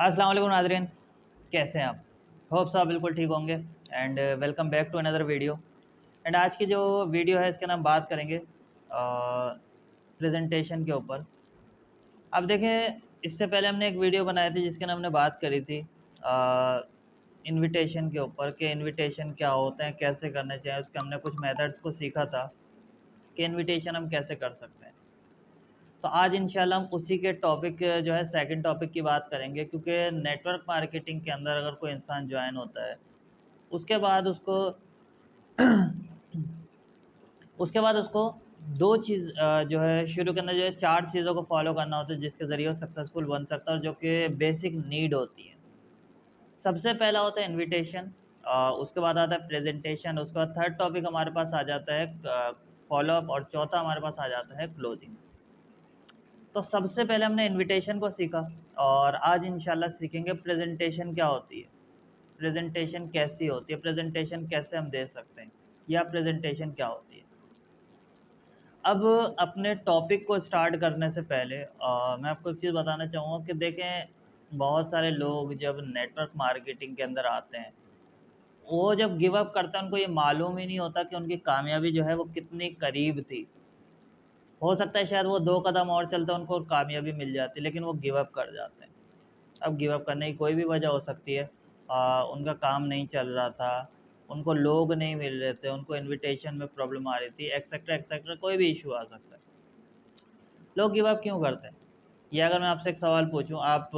अस्सलाम वालेकुम नाज़रीन, कैसे हैं आप? होप सब बिल्कुल ठीक होंगे and welcome back to another video. And आज की जो वीडियो है इसके नाम बात करेंगे प्रेजेंटेशन के ऊपर। अब देखें, इससे पहले हमने एक वीडियो बनाई थी जिसके नाम हमने बात करी थी इनविटेशन के ऊपर कि इनविटेशन क्या होते हैं, कैसे करने चाहिए। उसके हमने कुछ मेथड्स को सीखा था कि इनविटेशन हम कैसे कर सकते हैं। तो आज इंशाल्लाह हम उसी के टॉपिक जो है सेकंड टॉपिक की बात करेंगे, क्योंकि नेटवर्क मार्केटिंग के अंदर अगर कोई इंसान ज्वाइन होता है उसके बाद उसको उसके बाद उसको दो चीज़ जो है शुरू करना, जो है चार चीज़ों को फॉलो करना होता है जिसके ज़रिए वो सक्सेसफुल बन सकता है और जो कि बेसिक नीड होती है। सबसे पहला होता है इनविटेशन, उसके बाद आता है प्रेजेंटेशन, उसके बाद थर्ड टॉपिक हमारे पास आ जाता है फॉलोअप और चौथा हमारे पास आ जाता है क्लोजिंग। तो सबसे पहले हमने इनविटेशन को सीखा और आज इंशाल्लाह सीखेंगे प्रेजेंटेशन क्या होती है, प्रेजेंटेशन कैसी होती है, प्रेजेंटेशन कैसे हम दे सकते हैं, या प्रेजेंटेशन क्या होती है। अब अपने टॉपिक को स्टार्ट करने से पहले मैं आपको एक चीज़ बताना चाहूँगा कि देखें, बहुत सारे लोग जब नेटवर्क मार्केटिंग के अंदर आते हैं, वो जब गिव अप करते हैं उनको ये मालूम ही नहीं होता कि उनकी कामयाबी जो है वो कितनी करीब थी। हो सकता है शायद वो 2 कदम और चलते उनको कामयाबी मिल जाती, लेकिन वो गिव अप कर जाते हैं। अब गिव अप करने की कोई भी वजह हो सकती है। उनका काम नहीं चल रहा था, उनको लोग नहीं मिल रहे थे, उनको इनविटेशन में प्रॉब्लम आ रही थी, एक्सेट्रा एक्सेट्रा, कोई भी इशू आ सकता है। लोग गिव अप क्यों करते हैं? ये अगर मैं आपसे एक सवाल पूछूं, आप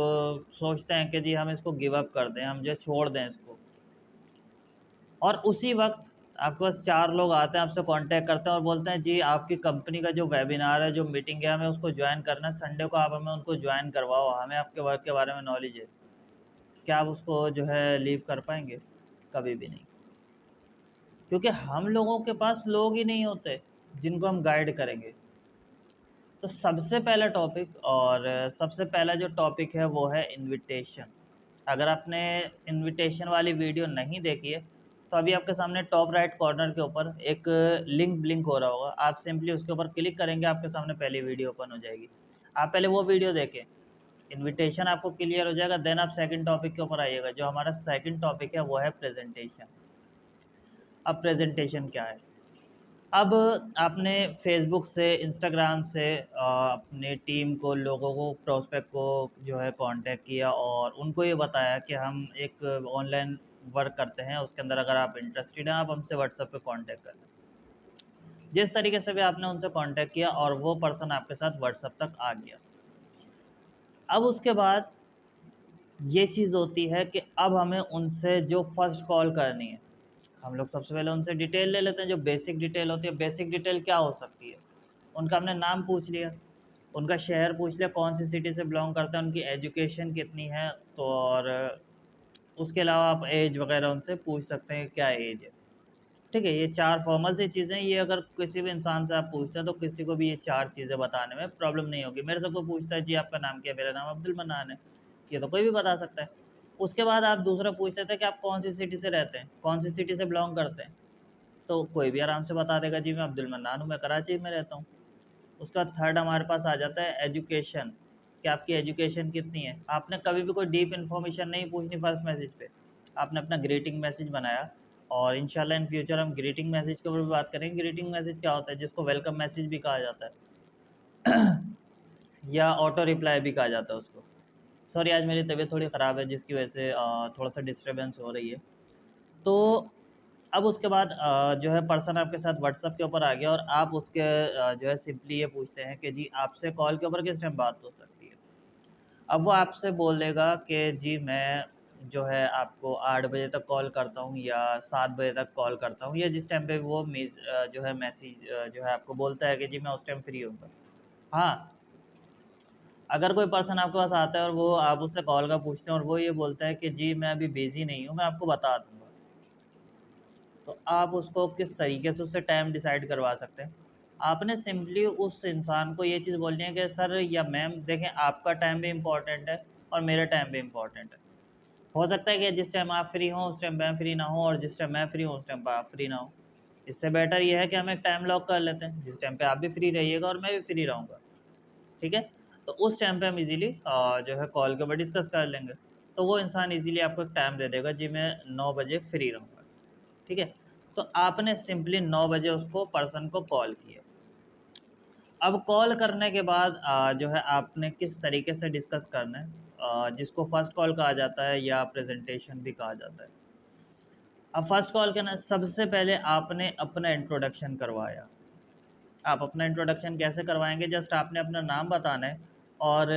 सोचते हैं कि जी हम इसको गिव अप कर दें, हम जो छोड़ दें इसको, और उसी वक्त आपके पास 4 लोग आते हैं, आपसे कांटेक्ट करते हैं और बोलते हैं जी आपकी कंपनी का जो वेबिनार है, जो मीटिंग है, हमें उसको ज्वाइन करना है, संडे को आप हमें उनको ज्वाइन करवाओ, हमें आपके वर्क के बारे में नॉलेज है। क्या आप उसको जो है लीव कर पाएंगे? कभी भी नहीं, क्योंकि हम लोगों के पास लोग ही नहीं होते जिनको हम गाइड करेंगे। तो सबसे पहला टॉपिक और सबसे पहला जो टॉपिक है वो है इनविटेशन। अगर आपने इनविटेशन वाली वीडियो नहीं देखी है तो अभी आपके सामने टॉप राइट कॉर्नर के ऊपर एक लिंक ब्लिंक हो रहा होगा, आप सिंपली उसके ऊपर क्लिक करेंगे, आपके सामने पहली वीडियो ओपन हो जाएगी। आप पहले वो वीडियो देखें, इनविटेशन आपको क्लियर हो जाएगा, देन आप सेकंड टॉपिक के ऊपर आइएगा। जो हमारा सेकंड टॉपिक है वो है प्रेजेंटेशन। अब प्रेजेंटेशन क्या है? अब आपने फेसबुक से, इंस्टाग्राम से अपने टीम को, लोगों को, प्रोस्पेक्ट को जो है कांटेक्ट किया और उनको ये बताया कि हम एक ऑनलाइन वर्क करते हैं, उसके अंदर अगर आप इंटरेस्टेड हैं आप हमसे व्हाट्सएप पे कांटेक्ट कर लें। जिस तरीके से भी आपने उनसे कांटेक्ट किया और वो पर्सन आपके साथ व्हाट्सएप तक आ गया, अब उसके बाद ये चीज़ होती है कि अब हमें उनसे जो फर्स्ट कॉल करनी है, हम लोग सबसे पहले उनसे डिटेल ले लेते हैं, जो बेसिक डिटेल होती है। बेसिक डिटेल क्या हो सकती है? उनका हमने नाम पूछ लिया, उनका शहर पूछ लिया, कौन सी सिटी से बिलोंग करता है, उनकी एजुकेशन कितनी है, तो और उसके अलावा आप एज वगैरह उनसे पूछ सकते हैं क्या एज है। ठीक है, ये 4 फॉर्मल सी चीज़ें, ये अगर किसी भी इंसान से आप पूछते हैं तो किसी को भी ये 4 चीज़ें बताने में प्रॉब्लम नहीं होगी। मेरे से कोई पूछता है जी आपका नाम क्या है? मेरा नाम अब्दुल मन्नान है, ये तो कोई भी बता सकता है। उसके बाद आप दूसरा पूछ लेते हैं कि आप कौन सी सिटी से रहते हैं, कौन सी सिटी से बिलोंग करते हैं, तो कोई भी आराम से बता देगा जी मैं अब्दुल मन्नान हूँ, मैं कराची में रहता हूँ। उसका थर्ड हमारे पास आ जाता है एजुकेशन, कि आपकी एजुकेशन कितनी है। आपने कभी भी कोई डीप इन्फॉर्मेशन नहीं पूछनी फर्स्ट मैसेज पे, आपने अपना ग्रीटिंग मैसेज बनाया और इंशाल्लाह इन फ्यूचर हम ग्रीटिंग मैसेज के ऊपर भी बात करेंगे। ग्रीटिंग मैसेज क्या होता है, जिसको वेलकम मैसेज भी कहा जाता है या ऑटो रिप्लाई भी कहा जाता है उसको। सॉरी, आज मेरी तबीयत थोड़ी ख़राब है जिसकी वजह से थोड़ा सा डिस्टर्बेंस हो रही है। तो अब उसके बाद जो है पर्सन आपके साथ व्हाट्सएप के ऊपर आ गया और आप उसके जो है सिंपली ये पूछते हैं कि जी आपसे कॉल के ऊपर किस टाइम बात हो सकती है। अब वो आपसे बोलेगा कि जी मैं जो है आपको 8 बजे तक कॉल करता हूँ या 7 बजे तक कॉल करता हूँ, या जिस टाइम पे वो जो है मैसेज जो है आपको बोलता है कि जी मैं उस टाइम फ्री हूँगा। हाँ, अगर कोई पर्सन आपके पास आता है और वो आप उससे कॉल का पूछते हैं और वो ये बोलता है कि जी मैं अभी बिज़ी नहीं हूँ, मैं आपको बता दूँगा, तो आप उसको किस तरीके से उससे टाइम डिसाइड करवा सकते हैं? आपने सिंपली उस इंसान को ये चीज़ बोलनी है कि सर या मैम देखें, आपका टाइम भी इम्पोर्टेंट है और मेरा टाइम भी इम्पोर्टेंट है। हो सकता है कि जिस टाइम आप फ्री हों उस टाइम मैं फ्री ना हूँ, और जिस टाइम मैं फ्री हूँ उस टाइम पे आप फ्री ना हो। इससे बेटर ये है कि हम एक टाइम लॉक कर लेते हैं, जिस टाइम पे आप भी फ्री रहिएगा और मैं भी फ्री रहूँगा। ठीक है? तो उस टाइम पे हम इज़िली जो है कॉल के ऊपर डिस्कस कर लेंगे। तो वो इंसान इजीली आपको एक टाइम दे देगा जी मैं 9 बजे फ्री रहूँगा, ठीक है। तो आपने सिंपली 9 बजे उसको पर्सन को कॉल किया। अब कॉल करने के बाद जो है आपने किस तरीके से डिस्कस करना है, जिसको फर्स्ट कॉल कहा जाता है या प्रेजेंटेशन भी कहा जाता है। अब फर्स्ट कॉल के ना सबसे पहले आपने अपना इंट्रोडक्शन करवाया। आप अपना इंट्रोडक्शन कैसे करवाएंगे, जस्ट आपने अपना नाम बताना है और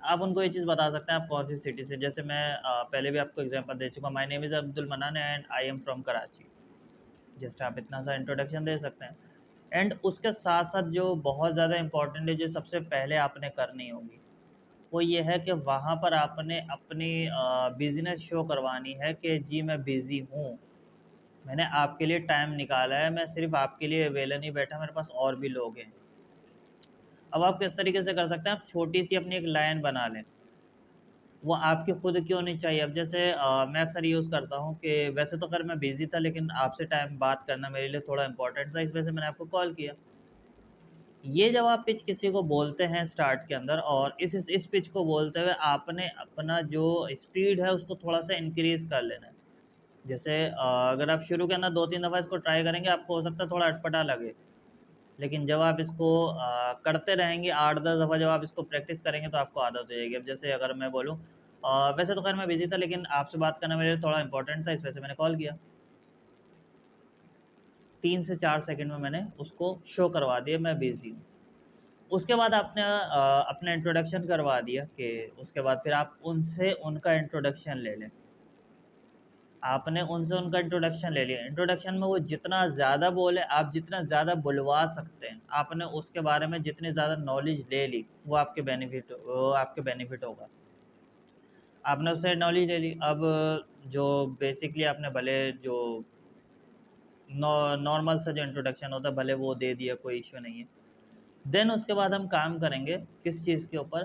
आप उनको ये चीज़ बता सकते हैं आप कौन सी सिटी से। जैसे मैं पहले भी आपको एग्जांपल दे चुका, माय नेम इज़ अब्दुल मनान and I am from Karachi. Just आप इतना सा इंट्रोडक्शन दे सकते हैं। एंड उसके साथ साथ जो बहुत ज़्यादा इम्पोर्टेंट है, जो सबसे पहले आपने करनी होगी, वो ये है कि वहाँ पर आपने अपनी बिज़नेस शो करवानी है कि जी मैं बिज़ी हूँ, मैंने आपके लिए टाइम निकाला है, मैं सिर्फ आपके लिए अवेलेबल नहीं बैठा, मेरे पास और भी लोग हैं। अब आप किस तरीके से कर सकते हैं, आप छोटी सी अपनी एक लाइन बना लें, वो आपकी खुद की होनी चाहिए। अब जैसे मैं अक्सर यूज़ करता हूँ कि वैसे तो खैर मैं बिज़ी था, लेकिन आपसे टाइम बात करना मेरे लिए थोड़ा इंपॉर्टेंट था, इस वजह से मैंने आपको कॉल किया। ये जब आप पिच किसी को बोलते हैं स्टार्ट के अंदर, और इस पिच को बोलते हुए आपने अपना जो स्पीड है उसको थोड़ा सा इंक्रीज़ कर लेना है। जैसे अगर आप शुरू के अंदर 2-3 दफ़ा इसको ट्राई करेंगे, आपको हो सकता है थोड़ा अटपटा लगे। लेकिन जब आप इसको करते रहेंगे 8-10 दफ़ा, जब आप इसको प्रैक्टिस करेंगे तो आपको आदत हो जाएगी। अब जैसे अगर मैं बोलूँ, वैसे तो खैर मैं बिज़ी था, लेकिन आपसे बात करना मेरे लिए थोड़ा इम्पोर्टेंट था, इस वजह से मैंने कॉल किया। 3 से 4 सेकंड में मैंने उसको शो करवा दिया मैं बिज़ी हूँ। उसके बाद आपने अपना इंट्रोडक्शन करवा दिया कि उसके बाद फिर आप उनसे उनका इंट्रोडक्शन ले लें। आपने उनसे उनका इंट्रोडक्शन ले लिया। इंट्रोडक्शन में वो जितना ज़्यादा बोले, आप जितना ज़्यादा बुलवा सकते हैं, आपने उसके बारे में जितनी ज़्यादा नॉलेज ले ली, वो आपके बेनिफिट होगा। आपने उससे नॉलेज ले ली, अब जो बेसिकली आपने भले जो नॉर्मल सा जो इंट्रोडक्शन होता है, भले वो दे दिया, कोई इश्यू नहीं है। देन उसके बाद हम काम करेंगे किस चीज़ के ऊपर,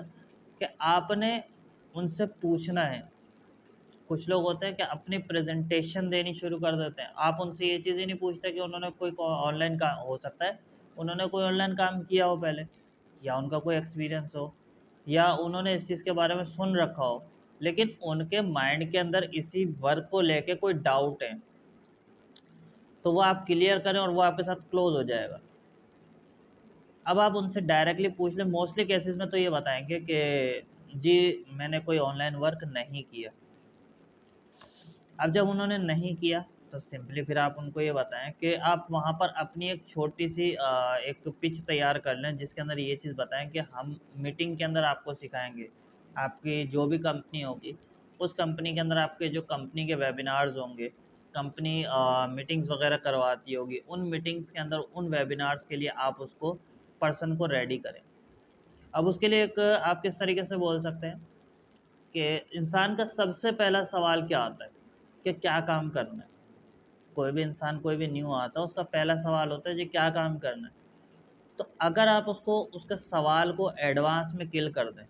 कि आपने उनसे पूछना है। कुछ लोग होते हैं कि अपनी प्रेजेंटेशन देनी शुरू कर देते हैं। आप उनसे ये चीज़ ही नहीं पूछते कि उन्होंने कोई ऑनलाइन काम, हो सकता है उन्होंने कोई ऑनलाइन काम किया हो पहले, या उनका कोई एक्सपीरियंस हो, या उन्होंने इस चीज़ के बारे में सुन रखा हो, लेकिन उनके माइंड के अंदर इसी वर्क को लेके कोई डाउट है, तो वो आप क्लियर करें और वो आपके साथ क्लोज हो जाएगा। अब आप उनसे डायरेक्टली पूछ लें। मोस्टली केसेस में तो ये बताएंगे कि जी मैंने कोई ऑनलाइन वर्क नहीं किया। अब जब उन्होंने नहीं किया, तो सिंपली फिर आप उनको ये बताएं कि आप वहाँ पर अपनी एक छोटी सी एक पिच तैयार कर लें, जिसके अंदर ये चीज़ बताएं कि हम मीटिंग के अंदर आपको सिखाएंगे, आपकी जो भी कंपनी होगी उस कंपनी के अंदर आपके जो कंपनी के वेबिनार्स होंगे, कंपनी मीटिंग्स वगैरह करवाती होगी, उन मीटिंग्स के अंदर उन वेबिनार्स के लिए आप उसको पर्सन को रेडी करें। अब उसके लिए एक आप किस तरीके से बोल सकते हैं कि इंसान का सबसे पहला सवाल क्या आता है कि क्या काम करना है। कोई भी इंसान, कोई भी न्यू आता है, उसका पहला सवाल होता है जी क्या काम करना है। तो अगर आप उसको उसके सवाल को एडवांस में किल कर दें,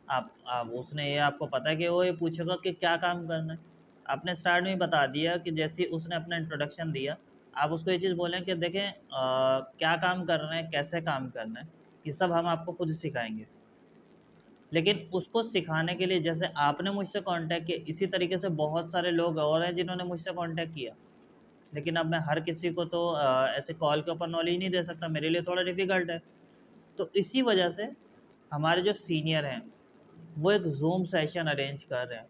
आप उसने ये आपको पता है कि वो ये पूछेगा कि क्या काम करना है, आपने स्टार्ट में ही बता दिया कि जैसे ही उसने अपना इंट्रोडक्शन दिया, आप उसको ये चीज़ बोलें कि देखें क्या काम करना है, कैसे काम करना है, ये सब हम आपको खुद सिखाएंगे। लेकिन उसको सिखाने के लिए, जैसे आपने मुझसे कांटेक्ट किया, इसी तरीके से बहुत सारे लोग और हैं जिन्होंने मुझसे कांटेक्ट किया। लेकिन अब मैं हर किसी को तो ऐसे कॉल के ऊपर नॉलेज नहीं दे सकता, मेरे लिए थोड़ा डिफ़िकल्ट है। तो इसी वजह से हमारे जो सीनियर हैं, वो एक ज़ूम सेशन अरेंज कर रहे हैं,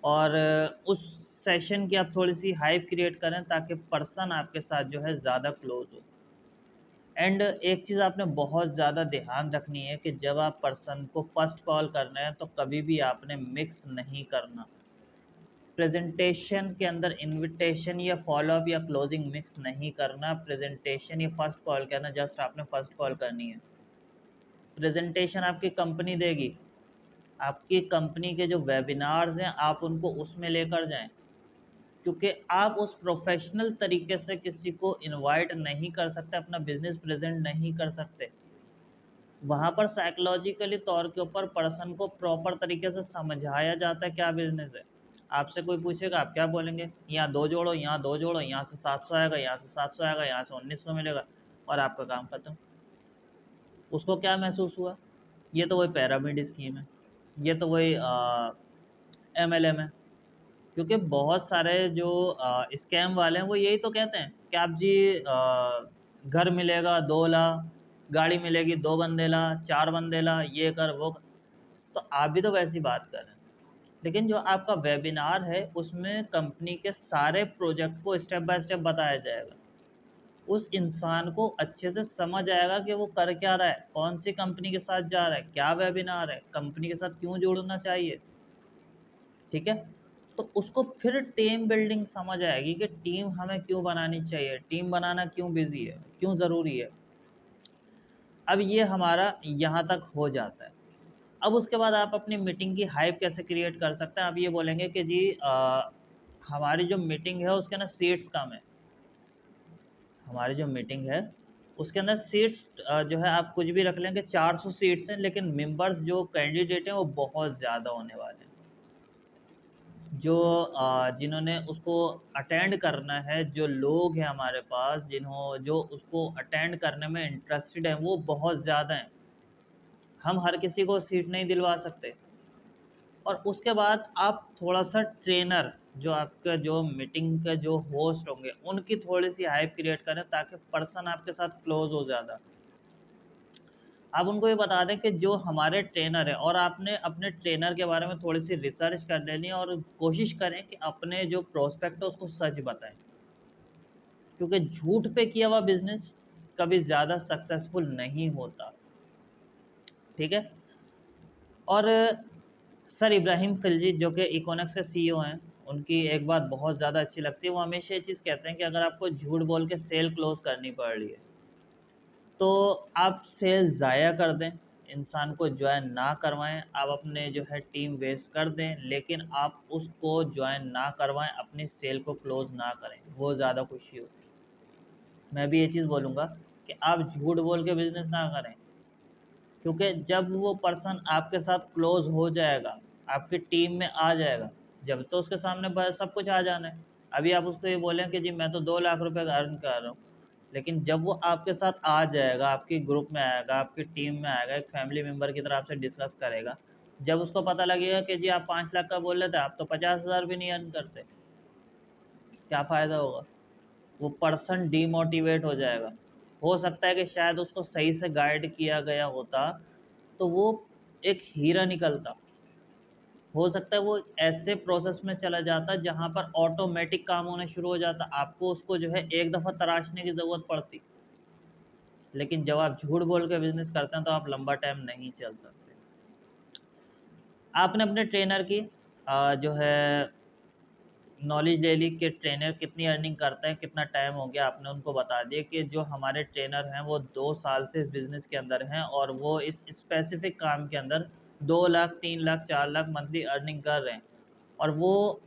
और उस सेशन की आप थोड़ी-सी हाइप क्रिएट करें ताकि पर्सन आपके साथ जो है ज़्यादा क्लोज़ हो। एंड एक चीज़ आपने बहुत ज़्यादा ध्यान रखनी है कि जब आप पर्सन को फर्स्ट कॉल कर रहे हैं, तो कभी भी आपने मिक्स नहीं करना। प्रेजेंटेशन के अंदर इनविटेशन या फॉलोअप या क्लोजिंग मिक्स नहीं करना। प्रेजेंटेशन या फर्स्ट कॉल करना, जस्ट आपने फर्स्ट कॉल करनी है। प्रेजेंटेशन आपकी कंपनी देगी, आपकी कंपनी के जो वेबिनार्स हैं आप उनको उसमें लेकर जाएं, क्योंकि आप उस प्रोफेशनल तरीके से किसी को इनवाइट नहीं कर सकते, अपना बिजनेस प्रेजेंट नहीं कर सकते। वहाँ पर साइकोलॉजिकली तौर के ऊपर पर्सन को प्रॉपर तरीके से समझाया जाता है क्या बिज़नेस है। आपसे कोई पूछेगा, आप क्या बोलेंगे? यहाँ 2 जोड़ो, यहाँ 2 जोड़ो, यहाँ से 700 आएगा, यहाँ से 700 आएगा, यहाँ से 1900 मिलेगा, और आपका काम खत्म। उसको क्या महसूस हुआ? ये तो वही पिरामिड स्कीम है। ये तो वही MLM है। क्योंकि बहुत सारे जो स्कैम वाले हैं वो यही तो कहते हैं कि आप जी घर मिलेगा 2 लाख, गाड़ी मिलेगी 2 बंदे ला, 4 बंदे ला, ये कर वो कर। तो आप भी तो वैसी बात कर रहे हैं। लेकिन जो आपका वेबिनार है उसमें कंपनी के सारे प्रोजेक्ट को स्टेप बाय स्टेप बताया जाएगा। उस इंसान को अच्छे से समझ आएगा कि वो कर क्या रहा है, कौन सी कंपनी के साथ जा रहा है, क्या वेबिनार है, कंपनी के साथ क्यों जुड़ना चाहिए। ठीक है। तो उसको फिर टीम बिल्डिंग समझ आएगी कि टीम हमें क्यों बनानी चाहिए, टीम बनाना क्यों बिजी है, क्यों ज़रूरी है। अब ये हमारा यहाँ तक हो जाता है। अब उसके बाद आप अपनी मीटिंग की हाइप कैसे क्रिएट कर सकते हैं। आप ये बोलेंगे कि जी हमारी जो मीटिंग है उसके अंदर सीट्स कम है। हमारी जो मीटिंग है उसके अंदर सीट्स जो है आप कुछ भी रख लेंगे, 400 सीट्स हैं, लेकिन मेंबर्स जो कैंडिडेट हैं वो बहुत ज़्यादा होने वाले हैं। जो जिन्होंने उसको अटेंड करना है, जो लोग हैं हमारे पास जो उसको अटेंड करने में इंटरेस्टेड हैं वो बहुत ज़्यादा हैं। हम हर किसी को सीट नहीं दिलवा सकते। और उसके बाद आप थोड़ा-सा ट्रेनर, जो आपका जो मीटिंग के जो होस्ट होंगे उनकी थोड़ी-सी हाइप क्रिएट करें ताकि पर्सन आपके साथ क्लोज़ हो ज़्यादा। आप उनको ये बता दें कि जो हमारे ट्रेनर हैं, और आपने अपने ट्रेनर के बारे में थोड़ी-सी रिसर्च कर लेनी है और कोशिश करें कि अपने जो प्रोस्पेक्ट है उसको सच बताएँ। क्योंकि झूठ पे किया हुआ बिज़नेस कभी ज़्यादा सक्सेसफुल नहीं होता। ठीक है? और सर इब्राहिम खिलजी जो कि इकोनॉमिक्स के सीईओ हैं, उनकी एक बात बहुत ज़्यादा अच्छी लगती है। वो हमेशा ये चीज़ कहते हैं कि अगर आपको झूठ बोल के सेल क्लोज़ करनी पड़ रही है, तो आप सेल ज़ाया कर दें, इंसान को जॉइन ना करवाएँ, आप अपने जो है टीम वेस्ट कर दें, लेकिन आप उसको जॉइन ना करवाएँ, अपनी सेल को क्लोज़ ना करें, वो ज़्यादा खुशी होती है। मैं भी ये चीज़ बोलूँगा कि आप झूठ बोल के बिज़नेस ना करें, क्योंकि जब वो पर्सन आपके साथ क्लोज़ हो जाएगा, आपकी टीम में आ जाएगा, जब तो उसके सामने ब सब कुछ आ जाना है। अभी आप उसको ये बोलें कि जी मैं तो 2 लाख रुपए का अर्न कर रहा हूँ, लेकिन जब वो आपके साथ आ जाएगा, आपके ग्रुप में आएगा, आपकी टीम में आएगा, एक फैमिली मेंबर की तरह आपसे डिस्कस करेगा, जब उसको पता लगेगा कि जी आप 5 लाख का बोल रहे थे, आप तो 50,000 भी नहीं अर्न करते, क्या फ़ायदा होगा? वो पर्सन डीमोटिवेट हो जाएगा। हो सकता है कि शायद उसको सही से गाइड किया गया होता, तो वो एक हीरा निकलता। हो सकता है वो ऐसे प्रोसेस में चला जाता जहाँ पर ऑटोमेटिक काम होना शुरू हो जाता, आपको उसको जो है एक दफ़ा तराशने की ज़रूरत पड़ती। लेकिन जब आप झूठ बोल के बिज़नेस करते हैं तो आप लंबा टाइम नहीं चल सकते। आपने अपने ट्रेनर की जो है नॉलेज ले ली कि ट्रेनर कितनी अर्निंग करते हैं, कितना टाइम हो गया। आपने उनको बता दिया कि जो हमारे ट्रेनर हैं वो 2 साल से इस बिज़नेस के अंदर हैं और वो इस स्पेसिफ़िक काम के अंदर 2 लाख, 3 लाख, 4 लाख मंथली अर्निंग कर रहे हैं। और वो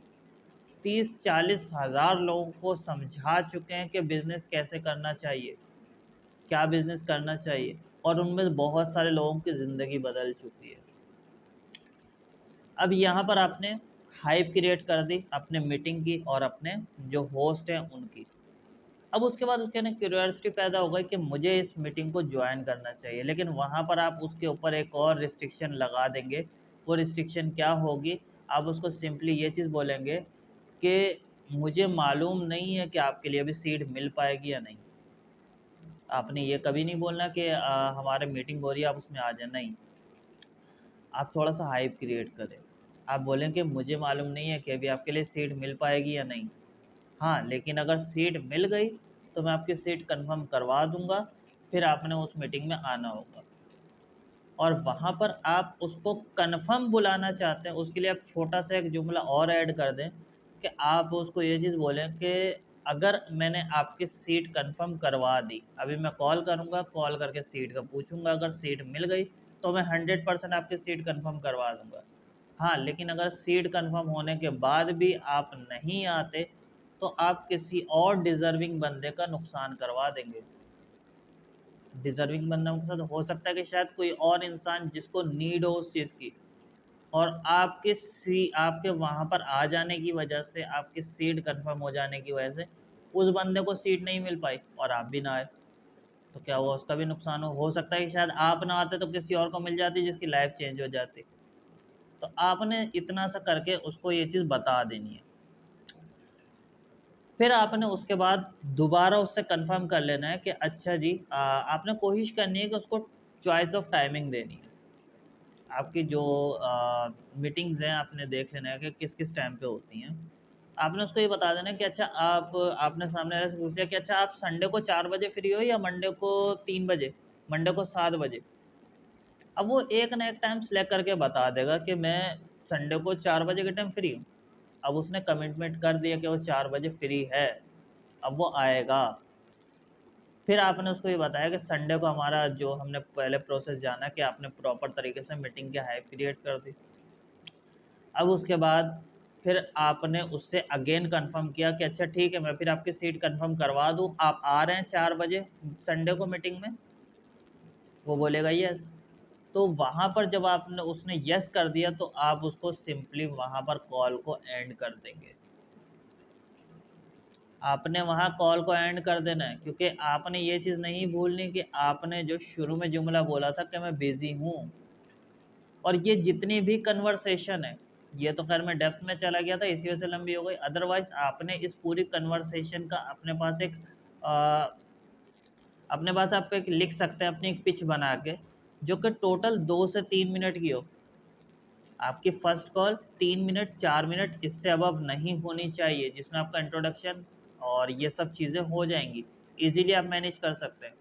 30-40 हज़ार लोगों को समझा चुके हैं कि बिज़नेस कैसे करना चाहिए, क्या बिज़नेस करना चाहिए, और उनमें बहुत सारे लोगों की ज़िंदगी बदल चुकी है। अब यहाँ पर आपने हाइप क्रिएट कर दी अपने मीटिंग की और अपने जो होस्ट हैं उनकी। अब उसके बाद उसके ना क्यूरियोसिटी पैदा हो गई कि मुझे इस मीटिंग को ज्वाइन करना चाहिए, लेकिन वहाँ पर आप उसके ऊपर एक और रिस्ट्रिक्शन लगा देंगे। वो रिस्ट्रिक्शन क्या होगी? आप उसको सिंपली ये चीज़ बोलेंगे कि मुझे मालूम नहीं है कि आपके लिए अभी सीट मिल पाएगी या नहीं। आपने ये कभी नहीं बोलना कि हमारे मीटिंग हो रही है आप उसमें आ जाए, नहीं। आप थोड़ा-सा हाइप क्रिएट करें। आप बोलें कि मुझे मालूम नहीं है कि अभी आपके लिए सीट मिल पाएगी या नहीं। हाँ, लेकिन अगर सीट मिल गई तो मैं आपकी सीट कन्फ़र्म करवा दूँगा, फिर आपने उस मीटिंग में आना होगा। और वहाँ पर आप उसको कन्फ़र्म बुलाना चाहते हैं, उसके लिए आप छोटा-सा एक जुमला और ऐड कर दें कि आप उसको ये चीज़ बोलें कि अगर मैंने आपकी सीट कन्फ़र्म करवा दी, अभी मैं कॉल करूँगा, कॉल करके सीट का पूछूँगा, अगर सीट मिल गई तो मैं 100% आपकी सीट कन्फ़र्म करवा दूँगा। हाँ, लेकिन अगर सीट कन्फ़र्म होने के बाद भी आप नहीं आते, तो आप किसी और डिज़र्विंग बंदे का नुकसान करवा देंगे। डिज़र्विंग बंदों के साथ हो सकता है कि शायद कोई और इंसान जिसको नीड हो उस चीज़ की, और आपके वहाँ पर आ जाने की वजह से, आपकी सीट कन्फ़र्म हो जाने की वजह से उस बंदे को सीट नहीं मिल पाई और आप भी ना आए, तो क्या हुआ? उसका भी नुकसान हो सकता है कि शायद आप ना आते तो किसी और को मिल जाती जिसकी लाइफ़ चेंज हो जाती। तो आपने इतना सा करके उसको ये चीज़ बता देनी है। फिर आपने उसके बाद दोबारा उससे कंफर्म कर लेना है कि अच्छा जी, आपने कोशिश करनी है कि उसको चॉइस ऑफ टाइमिंग देनी है। आपकी जो मीटिंग्स हैं आपने देख लेना है कि किस किस टाइम पे होती हैं। आपने उसको ये बता देना कि अच्छा आपने सामने वाले से पूछ लिया कि अच्छा आप संडे को 4 बजे फ्री हो या मंडे को 3 बजे, मंडे को 7 बजे। अब वो एक ना एक टाइम सेलेक्ट करके बता देगा कि मैं संडे को 4 बजे के टाइम फ्री हूँ। अब उसने कमिटमेंट कर दिया कि वो 4 बजे फ्री है, अब वो आएगा। फिर आपने उसको ये बताया कि संडे को हमारा जो हमने पहले प्रोसेस जाना कि आपने प्रॉपर तरीके से मीटिंग के हाई पीरियड कर दी। अब उसके बाद फिर आपने उससे अगेन कंफर्म किया कि अच्छा ठीक है, मैं फिर आपकी सीट कंफर्म करवा दूँ, आप आ रहे हैं 4 बजे संडे को मीटिंग में? वो बोलेगा यस। तो वहाँ पर जब आपने उसने यस कर दिया तो आप उसको सिंपली वहाँ पर कॉल को एंड कर देंगे। आपने वहाँ कॉल को एंड कर देना है, क्योंकि आपने ये चीज़ नहीं भूलनी कि आपने जो शुरू में जुमला बोला था कि मैं बिज़ी हूँ। और ये जितनी भी कन्वर्सेशन है, ये तो खैर मैं डेप्थ में चला गया था इसी वजह से लंबी हो गई। अदरवाइज़ आपने इस पूरी कन्वर्सेशन का अपने पास एक अपने पास आप एक लिख सकते हैं अपनी एक पिच बना के, जो कि टोटल 2 से 3 मिनट की हो। आपकी फर्स्ट कॉल 3 मिनट 4 मिनट इससे अबव नहीं होनी चाहिए, जिसमें आपका इंट्रोडक्शन और ये सब चीज़ें हो जाएंगी, इजीली आप मैनेज कर सकते हैं।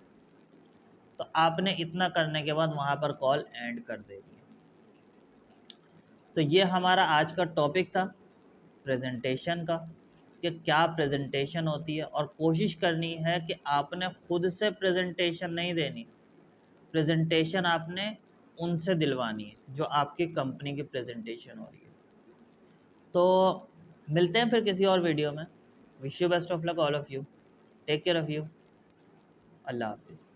तो आपने इतना करने के बाद वहाँ पर कॉल एंड कर देनी है। तो ये हमारा आज का टॉपिक था प्रेजेंटेशन का, कि क्या प्रेजेंटेशन होती है, और कोशिश करनी है कि आपने खुद से प्रेजेंटेशन नहीं देनी, प्रेजेंटेशन आपने उनसे दिलवानी है जो आपकी कंपनी की प्रेजेंटेशन हो रही है। तो मिलते हैं फिर किसी और वीडियो में। Wish you best of luck all of you. Take care of you. अल्लाह हाफ़िज़।